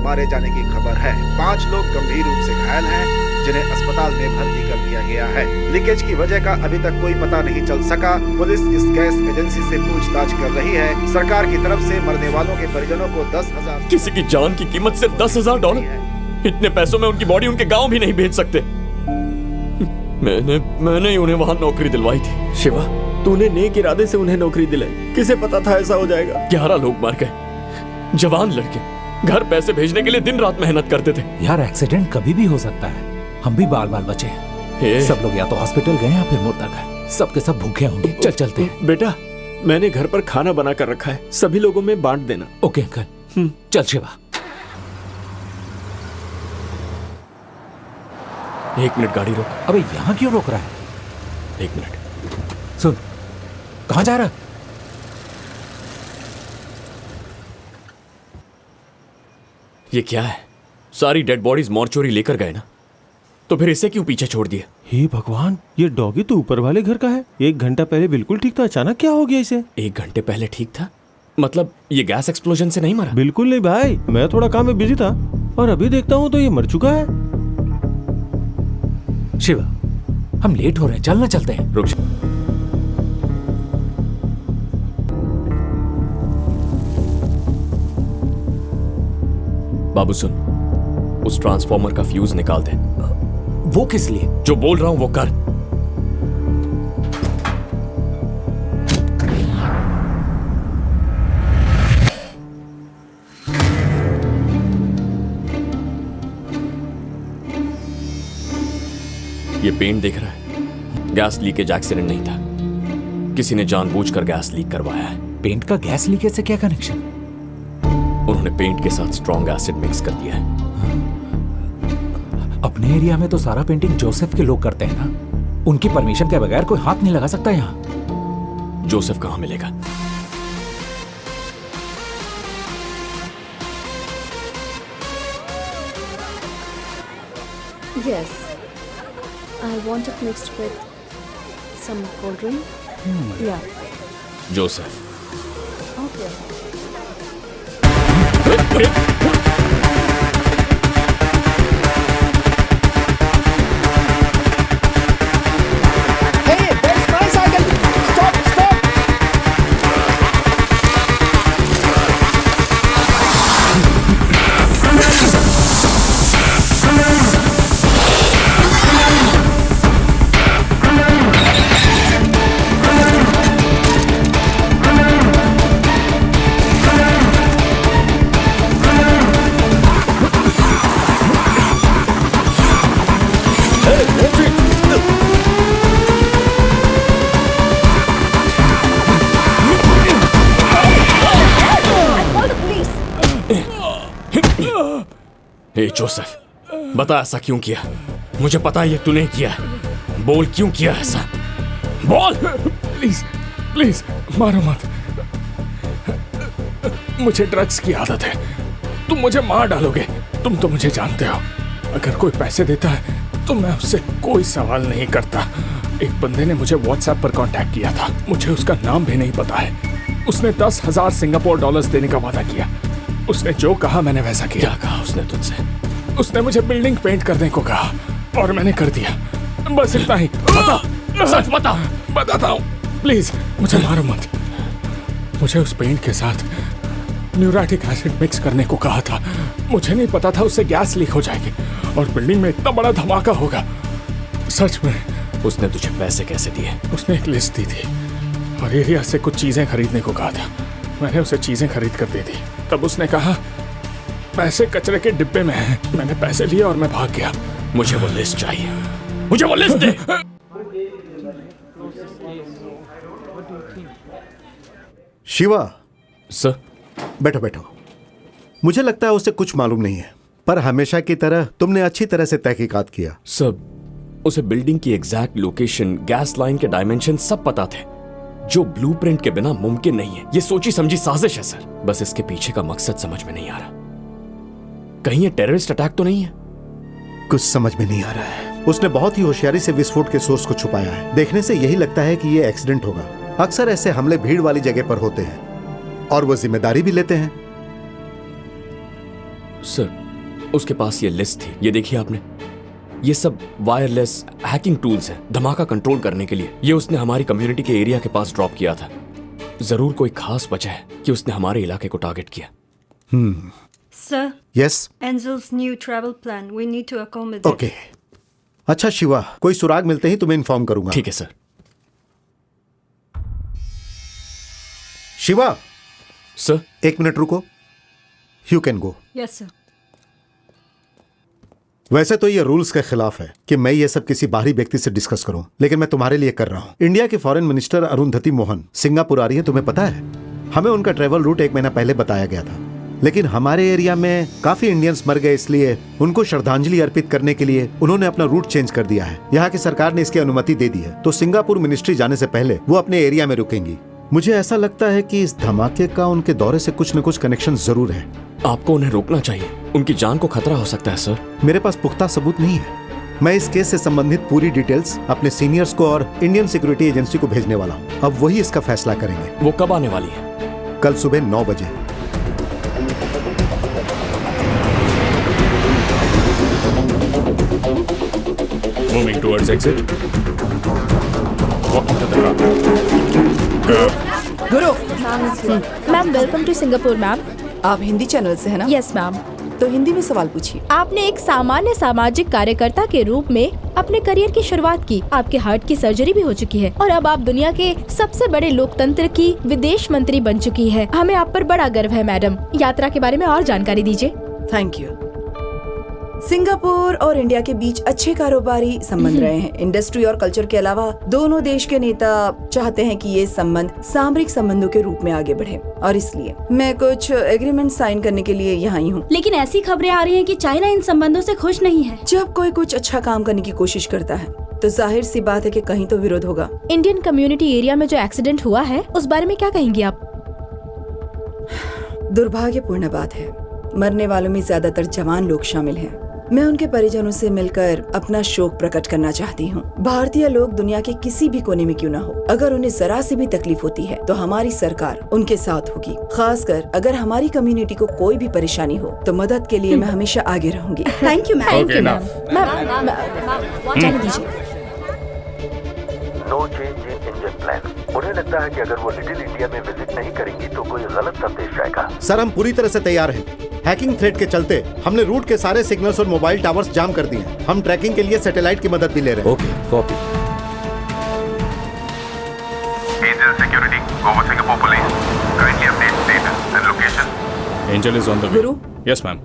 मारे जाने की खबर है। 5 लोग गंभीर रूप से घायल हैं, जिन्हें अस्पताल में भर्ती कर दिया गया है। लीकेज की वजह का अभी तक कोई पता नहीं चल सका। पुलिस इस गैस एजेंसी से पूछताछ कर रही है। सरकार की तरफ से मरने वालों के परिजनों को 10,000। किसी की जान की कीमत सिर्फ $10,000। इतने पैसों में उनकी बॉडी उनके गांव भी नहीं भेज सकते। मैंने ही उन्हें वहां नौकरी दिलवाई थी। शिवा, तूने नेक इरादे से उन्हें नौकरी दिलाई। किसे पता था ऐसा हो जाएगा। 11 लोग मर गए। जवान लड़के घर पैसे भेजने के लिए दिन रात मेहनत करते थे। यार, एक्सीडेंट कभी भी हो सकता है। हम भी बाल बाल बचे हैं। सब लोग या तो हॉस्पिटल गए या फिर मुर्दा घर। सबके सब भूखे होंगे। चल चलते हैं। बेटा, मैंने घर पर खाना बना कर रखा है, सभी लोगों में बांट देना। Okay uncle. चल शिवा। 1 मिनट गाड़ी रोक। अबे यहाँ क्यों रोक रहा है? 1 मिनट। सुन, कहाँ जा रहा? ये क्या है? सारी डेड बॉडीज मॉर्चुरी लेकर गए ना, तो फिर इसे क्यों पीछे छोड़ दिया? हे भगवान, ये डॉगी तो ऊपर वाले घर का है। 1 घंटा पहले बिल्कुल ठीक था, अचानक क्या हो गया इसे? 1 घंटे पहले ठीक था? मतलब ये गैस एक्सप्लोजन से नहीं मरा? बिल्कुल नहीं भाई, मैं थोड़ा काम में बिजी था और अभी देखता हूँ तो ये मर चुका है। शिवा, हम लेट हो रहे हैं, चलना चलते हैं। रुक। बाबू सुन, उस ट्रांसफॉर्मर का फ्यूज निकाल दे। वो किस लिए? जो बोल रहा हूं वो कर। ये पेंट दिख रहा है? गैस लीकेज एक्सीडेंट नहीं था, किसी ने जानबूझकर गैस लीक करवाया है। पेंट का गैस लीकेज से क्या कनेक्शन? उन्होंने पेंट के साथ स्ट्रॉन्ग एसिड मिक्स कर दिया है। अपने एरिया में तो सारा पेंटिंग जोसेफ के लोग करते हैं ना, उनकी परमिशन के बगैर कोई हाथ नहीं लगा सकता यहाँ। जोसेफ कहाँ मिलेगा? Yes, I want it mixed with some cold drink. Yeah. Joseph. Okay. Hey Joseph, बता ऐसा क्यों किया? मुझे पता है ये तूने किया है। बोल क्यों किया ऐसा? बोल। प्लीज प्लीज मारो मत। मुझे ड्रग्स की आदत है। तुम मुझे मार डालोगे। तुम तो मुझे जानते हो, अगर कोई पैसे देता है तो मैं उससे कोई सवाल नहीं करता। एक बंदे ने मुझे व्हाट्सएप पर कांटेक्ट किया था, मुझे उसका नाम भी नहीं पता है। उसने 10,000 सिंगापुर डॉलर्स देने का वादा किया। उसने जो कहा मैंने वैसा किया। क्या कहा उसने तुझसे? उसने मुझे बिल्डिंग पेंट करने को कहा और मैंने कर दिया। बस इतना ही। बता, सच बता। बताता हूँ, प्लीज मुझे मारो मत। मुझे उस पेंट के साथ न्यूराटिक एसिड मिक्स करने को कहा था। मुझे नहीं पता था उससे गैस लीक हो जाएगी और बिल्डिंग में इतना बड़ा धमाका होगा। सच में। उसने तुझे पैसे कैसे दिए? उसने एक लिस्ट दी थी और एरिया से कुछ चीजें खरीदने को कहा था। मैंने उसे चीजें खरीद कर दे दी। तब उसने कहा पैसे कचरे के डिब्बे में हैं। मैंने पैसे लिए और मैं भाग गया। मुझे वो लिस्ट चाहिए, मुझे वो लिस्ट दे। शिवा। सर। बैठो बैठो। मुझे लगता है उसे कुछ मालूम नहीं है, पर हमेशा की तरह तुमने अच्छी तरह से तहकीकात किया। सर, उसे बिल्डिंग की एग्जैक्ट लोकेशन, गैस लाइन के डायमेंशन सब पता थे, जो ब्लूप्रिंट के बिना मुमकिन नहीं है। ये सोची समझी साजिश है सर। बस इसके पीछे का मकसद समझ में नहीं आ रहा। कहीं ये टेररिस्ट अटैक तो नहीं है? कुछ समझ में नहीं आ रहा है। उसने बहुत ही होशियारी से विस्फोट के सोर्स को छुपाया है। देखने से यही लगता है कि ये एक्सीडेंट होगा। अक्सर ऐसे हमले भीड़ वाली जगह पर होते हैं और वो जिम्मेदारी भी लेते हैं। सर, उसके पास ये लिस्ट थी, ये देखिए आपने। ये सब वायरलेस हैकिंग टूल्स हैं धमाका कंट्रोल करने के लिए। ये उसने हमारी कम्युनिटी के एरिया के पास ड्रॉप किया था। जरूर कोई खास वजह है कि उसने हमारे इलाके को टारगेट किया। Sir, yes Angel's new travel plan. We need to accommodate. Okay. अच्छा शिवा, कोई सुराग मिलते ही तुम्हें इन्फॉर्म करूंगा। ठीक है सर। शिवा, सर, 1 मिनट रुको। You can go. Yes, sir. वैसे तो ये रूल्स के खिलाफ है कि मैं ये सब किसी बाहरी व्यक्ति से डिस्कस करूं, लेकिन मैं तुम्हारे लिए कर रहा हूं। इंडिया की foreign minister Arundhati Mohan Singapore आ रही है, तुम्हें पता है? हमें उनका ट्रेवल रूट 1 महीना पहले बताया गया था, लेकिन हमारे एरिया में काफी इंडियंस मर गए, इसलिए उनको श्रद्धांजलि अर्पित करने के लिए उन्होंने अपना रूट चेंज कर दिया है। यहाँ की सरकार ने इसकी अनुमति दे दी है, तो सिंगापुर मिनिस्ट्री जाने से पहले वो अपने एरिया में रुकेंगी। मुझे ऐसा लगता है कि इस धमाके का उनके दौरे से कुछ न कुछ कनेक्शन जरूर है। आपको उन्हें रोकना चाहिए, उनकी जान को खतरा हो सकता है सर। मेरे पास पुख्ता सबूत नहीं है। मैं इस केस से संबंधित पूरी डिटेल्स अपने सीनियर्स को और इंडियन सिक्योरिटी एजेंसी को भेजने वाला हूँ। अब वही इसका फैसला करेंगे। वो कब आने वाली है? कल सुबह 9 बजे। Moving towards exit. Walking to the car. गुरु, ma'am welcome to Singapore ma'am. आप हिंदी चैनल से है ना? Yes ma'am. तो हिंदी में सवाल पूछिए। आपने एक सामान्य सामाजिक कार्यकर्ता के रूप में अपने करियर की शुरुआत की, आपके हार्ट की सर्जरी भी हो चुकी है और अब आप दुनिया के सबसे बड़े लोकतंत्र की विदेश मंत्री बन चुकी है। हमें आप पर बड़ा गर्व है मैडम। यात्रा के बारे में और जानकारी दीजिए। Thank you. सिंगापुर और इंडिया के बीच अच्छे कारोबारी संबंध रहे हैं। इंडस्ट्री और कल्चर के अलावा दोनों देश के नेता चाहते हैं कि ये संबंध सामरिक संबंधों के रूप में आगे बढ़े, और इसलिए मैं कुछ एग्रीमेंट साइन करने के लिए यहाँ ही हूँ। लेकिन ऐसी खबरें आ रही हैं कि चाइना इन संबंधों से खुश नहीं है। जब कोई कुछ अच्छा काम करने की कोशिश करता है तो जाहिर सी बात है कि कहीं तो विरोध होगा। इंडियन कम्युनिटी एरिया में जो एक्सीडेंट हुआ है उस बारे में क्या कहेंगी आप? दुर्भाग्यपूर्ण बात है, मरने वालों में ज्यादातर जवान लोग शामिल हैं। मैं उनके परिजनों से मिलकर अपना शोक प्रकट करना चाहती हूँ। भारतीय लोग दुनिया के किसी भी कोने में क्यों न हो, अगर उन्हें जरा सी भी तकलीफ होती है तो हमारी सरकार उनके साथ होगी। खासकर अगर हमारी कम्युनिटी को कोई भी परेशानी हो तो मदद के लिए मैं हमेशा आगे रहूंगी। Thank you ma'am. Okay, enough. जाने दीजिए। No change in engine plan. उन्हें लगता है कि अगर वो लिटिल इंडिया में विजिट नहीं करेंगी तो कोई गलत संदेश जाएगा। सर, हम पूरी तरह से तैयार हैं। हैकिंग थ्रेट के चलते हमने रूट के सारे सिग्नल्स और मोबाइल टावर्स जाम कर दिए हैं। हम ट्रैकिंग के लिए सैटेलाइट की मदद भी ले रहे हैं। Okay, copy. Angel security, over Singapore police, kindly update status and location. Angel is on the way. Guru? Yes, ma'am.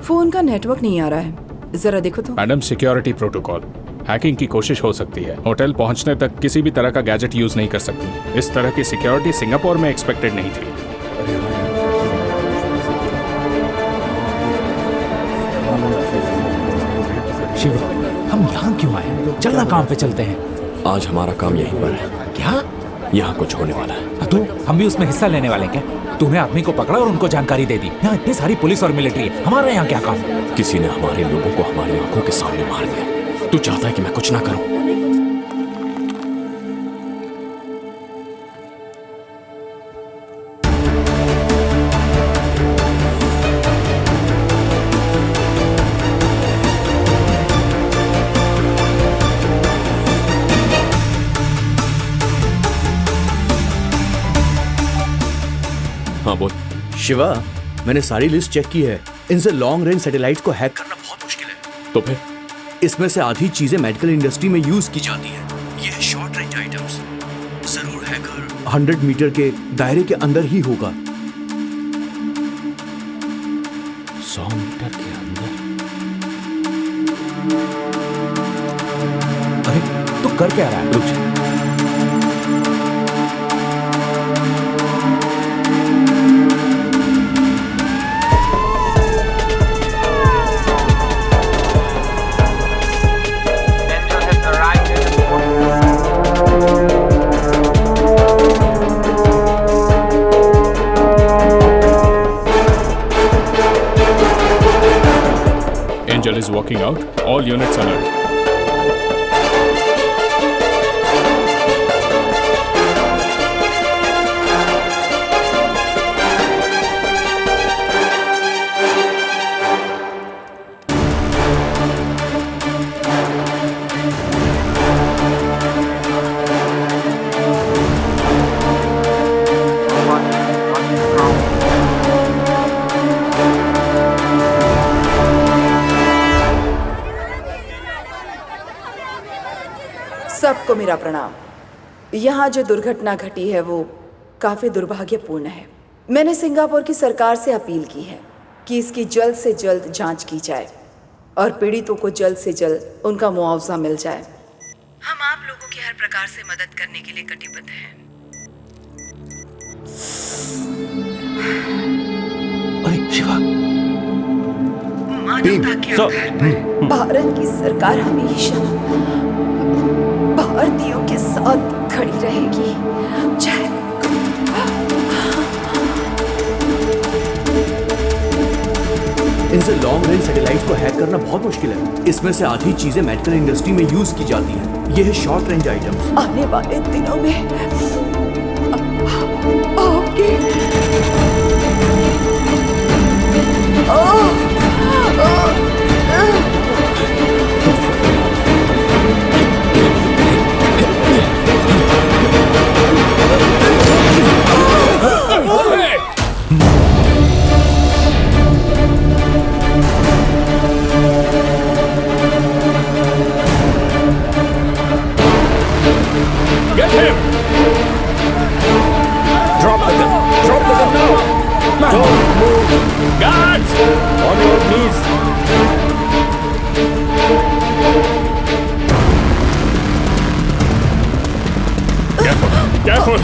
Phone का नेटवर्क नहीं आ रहा है, जरा देखो तो। Madam, security protocol. हैकिंग की कोशिश हो सकती है। होटल पहुंचने तक किसी भी तरह का गैजेट यूज नहीं कर सकती। इस तरह की सिक्योरिटी सिंगापुर में एक्सपेक्टेड नहीं थी। शिवा, हम यहाँ क्यों आए? चलना काम पे चलते हैं। आज हमारा काम यहीं पर है। क्या? यहाँ कुछ होने वाला है। तो हम भी उसमें हिस्सा लेने वाले हैं क्या? तूने आदमी को पकड़ा और उनको जानकारी दे दी। यहाँ इतनी सारी पुलिस और मिलिट्री है, हमारा यहाँ क्या काम? किसी ने हमारे लोगों को हमारी आंखों के सामने मार दिया। तू चाहता है कि मैं कुछ ना करूं? हाँ बोल। शिवा, मैंने सारी लिस्ट चेक की है। इनसे लॉन्ग रेंज सैटेलाइट्स को हैक करना बहुत मुश्किल है। तो फिर इसमें से आधी चीजें मेडिकल इंडस्ट्री में यूज की जाती हैं। ये शॉर्ट रेंज आइटम्स जरूर हैकर 100 मीटर के दायरे के अंदर ही होगा। 100 मीटर के अंदर? अरे तू कर क्या रहा है? रुक जा। Angel is walking out. All units alert. सबको मेरा प्रणाम। यहाँ जो दुर्घटना घटी है वो काफी दुर्भाग्यपूर्ण है। मैंने सिंगापुर की सरकार से अपील की है कि इसकी जल्द से जल्द जांच की जाए और पीड़ितों को जल्द से जल्द उनका मुआवजा मिल जाए। हम आप लोगों की हर प्रकार से मदद करने के लिए कटिबद्ध हैं। अरे शिवा, मानवता के आधार पर भारत की सरकार हमेशा भारतीयों के साथ खड़ी रहेगी। जय। इनसे लॉन्ग रेंज सैटेलाइट को हैक करना बहुत मुश्किल है। इसमें से आधी चीजें मेडिकल इंडस्ट्री में यूज की जाती हैं। ये है शॉर्ट रेंज आइटम्स। आने वाले दिनों में आपके Get him! Drop the gun! Drop the gun now! Don't move! Guards! On your knees! Careful! Careful!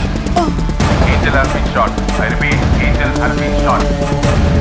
Angel has been shot. I repeat, Angel has been shot.